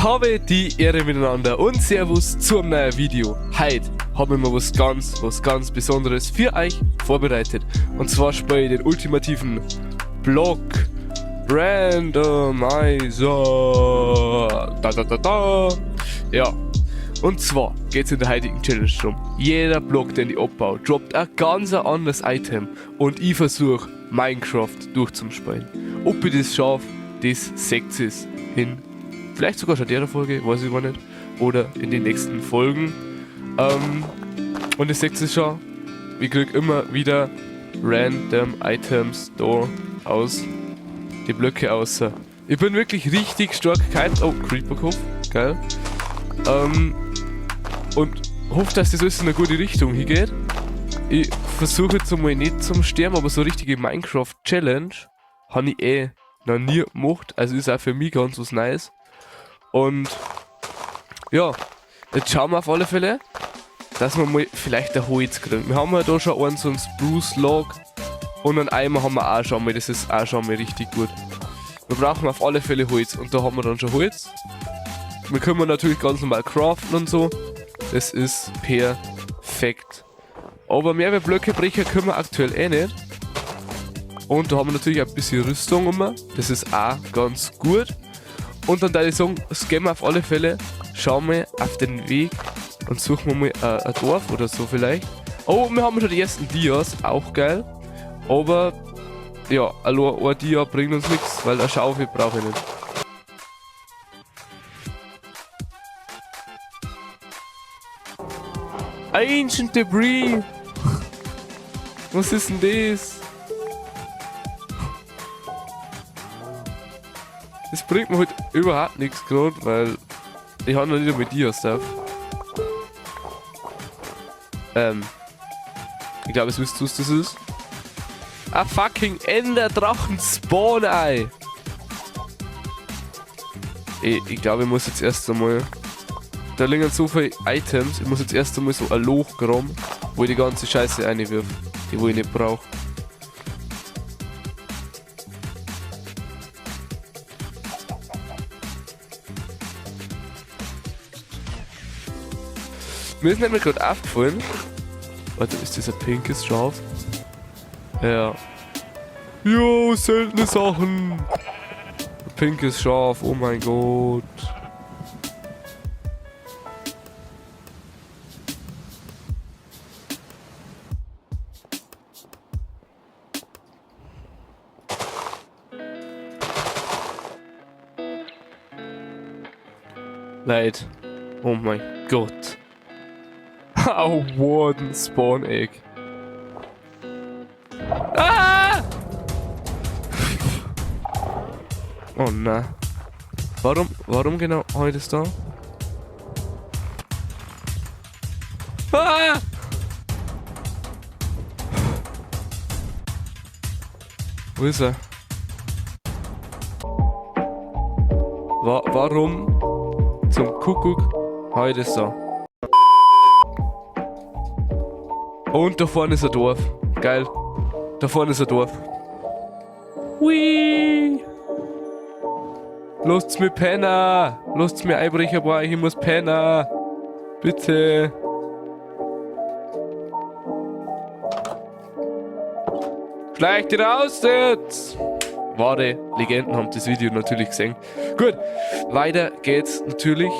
Habe die Ehre miteinander und Servus zum neuen Video. Heute habe ich mir was ganz Besonderes für euch vorbereitet. Und zwar spiele ich den ultimativen Block Randomizer. Ja. Und zwar geht es in der heutigen Challenge darum. Jeder Block, den ich abbaue, droppt ein ganz anderes Item. Und ich versuche Minecraft durchzuspielen. Ob ich das schaffe, das seht ihr hin. Vielleicht sogar schon der Folge, weiß ich gar nicht. Oder in den nächsten Folgen. Und ihr seht es schon, ich kriege immer wieder random Items da aus die Blöcke raus. Ich bin wirklich richtig stark gehypt. Oh, Creeperkopf, geil. Und hoffe, dass das alles in eine gute Richtung hier geht. Ich versuche jetzt einmal nicht zum Sterben, aber so richtige Minecraft-Challenge habe ich noch nie gemacht. Also ist auch für mich ganz was Neues. Und ja, jetzt schauen wir auf alle Fälle, dass wir mal vielleicht ein Holz kriegen. Wir haben ja da schon einen so einen Spruce Log und einen Eimer haben wir auch schon mal, das ist auch schon mal richtig gut. Wir brauchen auf alle Fälle Holz und da haben wir dann schon Holz. Wir können natürlich ganz normal craften und so, das ist perfekt. Aber mehr Blöcke brechen können wir aktuell eh nicht. Und da haben wir natürlich ein bisschen Rüstung immer, das ist auch ganz gut. Und dann würde ich sagen, gehen wir auf alle Fälle, schauen wir auf den Weg und suchen wir mal ein Dorf oder so vielleicht. Oh, wir haben schon die ersten Dias, auch geil. Aber ja, ein Dia bringt uns nichts, weil eine Schaufel brauche ich nicht. Ancient Debris! Was ist denn das? Das bringt mir halt überhaupt nichts gerade, weil ich habe noch nicht mit Dia-Stuff. Ich glaube, es wisst, was das ist. Ein fucking Ender-Drachen-Spawn-Ei! Ich glaube, ich muss jetzt erst einmal... Da liegen so viele Items, ich muss jetzt erst einmal so ein Loch graben, wo ich die ganze Scheiße reinwirf, die wo ich nicht brauche. Mir ist nämlich gerade aufgefallen. Warte, ist das ein pinkes Schaf? Ja. Jo, seltene Sachen! Ein pinkes Schaf, oh mein Gott. Leid. Oh mein Gott. Oh, Warden Spawn Egg. Ah! Oh nein. Warum genau heute ist da? Ah! Wo ist er? Warum zum Kuckuck heute ist da? Und da vorne ist ein Dorf. Geil. Da vorne ist ein Dorf. Hui! Lasst's mich pennen! Lasst's mich einbrechen, boah, ich muss pennen! Bitte! Schleicht raus jetzt! Wahre Legenden haben das Video natürlich gesehen. Gut, weiter geht's natürlich.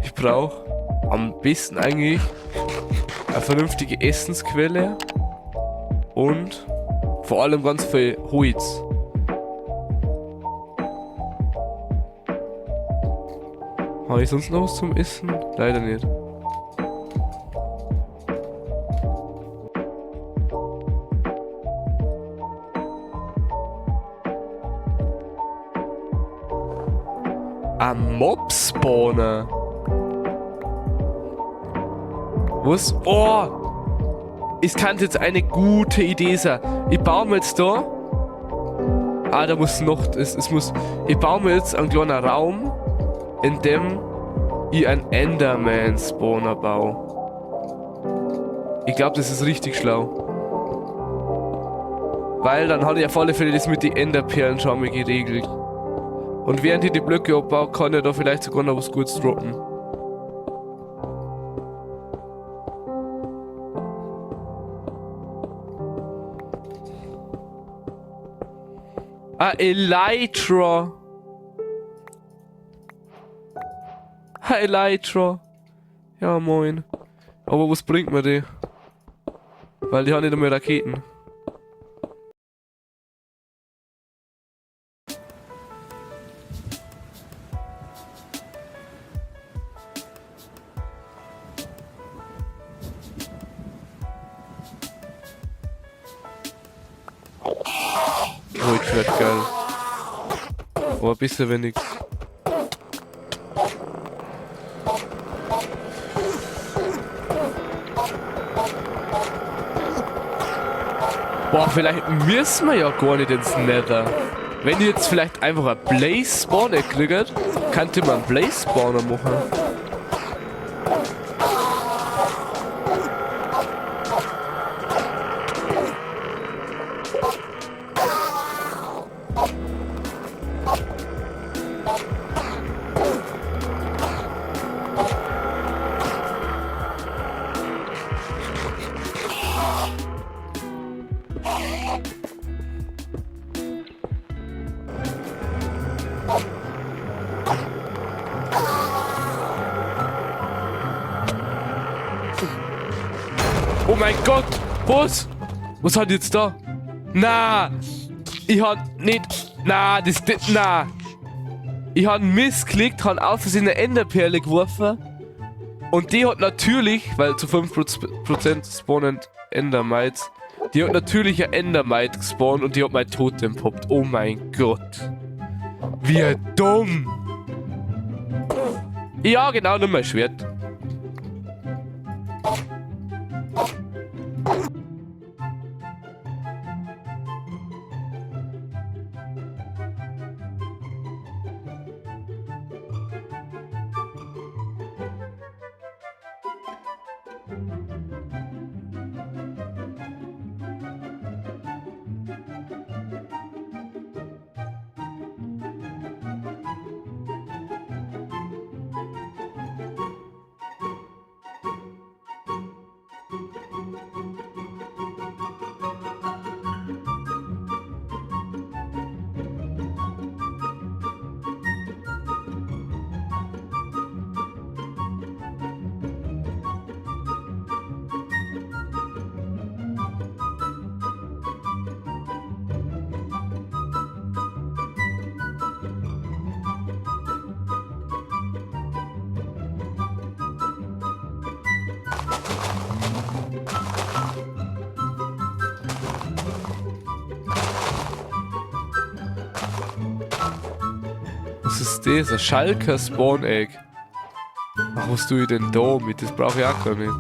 Ich brauche am besten eigentlich eine vernünftige Essensquelle und vor allem ganz viel Holz. Habe ich sonst noch was zum Essen? Leider nicht. Ein Mob-Spawner. Was? Oh! Es kann jetzt eine gute Idee sein. Ich baue mir jetzt da. Ah, da muss noch. Ich baue mir jetzt einen kleinen Raum, in dem ich einen Enderman-Spawner baue. Ich glaube, das ist richtig schlau. Weil dann hatte ich auf alle Fälle das mit den Enderperlen schon mal geregelt. Und während ich die Blöcke abbaue, kann ich da vielleicht sogar noch was Gutes droppen. Ah, Elytra. Elytra. Ja, moin. Aber was bringt mir die? Weil die haben nicht einmal Raketen. Holzschwert, geil. Aber bisher wenig. Boah, vielleicht müssen wir ja gar nicht ins Nether. Wenn ihr jetzt vielleicht einfach ein Blaze Spawner kriegt, könnte man einen Blaze Spawner machen. Oh mein Gott! Was? Was hat jetzt da? Na! Ich hab nicht. Na, na! Ich hab missklickt, hab auf Versehen eine Enderperle geworfen. Und die hat natürlich, weil zu 5% spawnen Endermites, die hat natürlich ein Endermite gespawnt und die hat mein Totem poppt. Oh mein Gott. Wie dumm! Ja, genau, nimm mein Schwert. Was ist das? Ein Schalker Spawn Egg. Ach, was tue ich denn da mit? Das brauche ich auch gar nicht.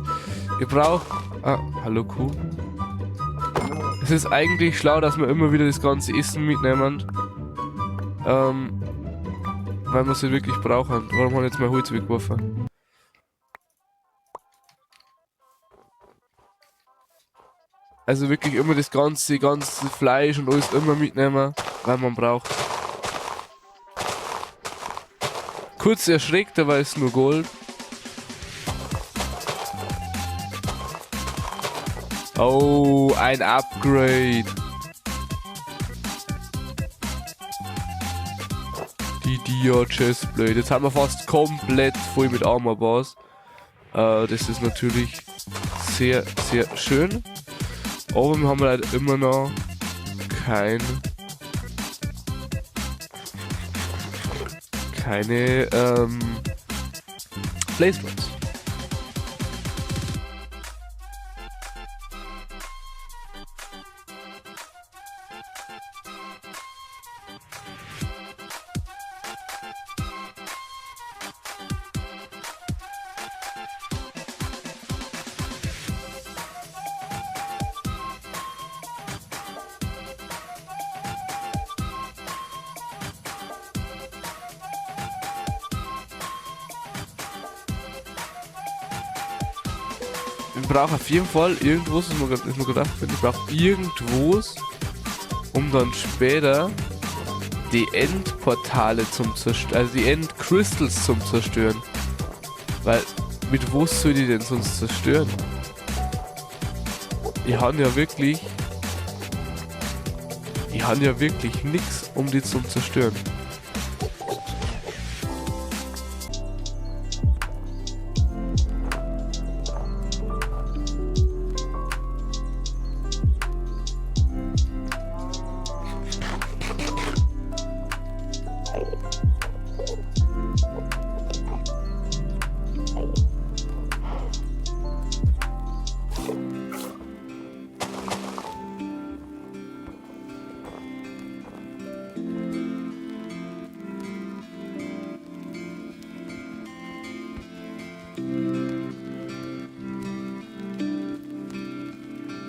Ich brauche... Ah, hallo Kuh. Es ist eigentlich schlau, dass wir immer wieder das ganze Essen mitnehmen. Weil wir es ja wirklich brauchen. Warum habe ich jetzt mein Holz weggeworfen? Also wirklich immer das ganze Fleisch und alles immer mitnehmen, weil man braucht. Kurz erschreckt, aber ist nur Gold. Oh, ein Upgrade. Die Dia Chestplate. Jetzt haben wir fast komplett voll mit Armor Bars. Das ist natürlich sehr, sehr schön. Aber wir haben halt immer noch keine Blaze Rods. Ich brauche auf jeden Fall irgendwas, ist mir gedacht, ich brauche irgendwas, um dann später die Endportale zum Zerstören, also die Endcrystals zum Zerstören. Weil, mit wo soll die denn sonst zerstören? Ich habe ja wirklich nichts, um die zum Zerstören.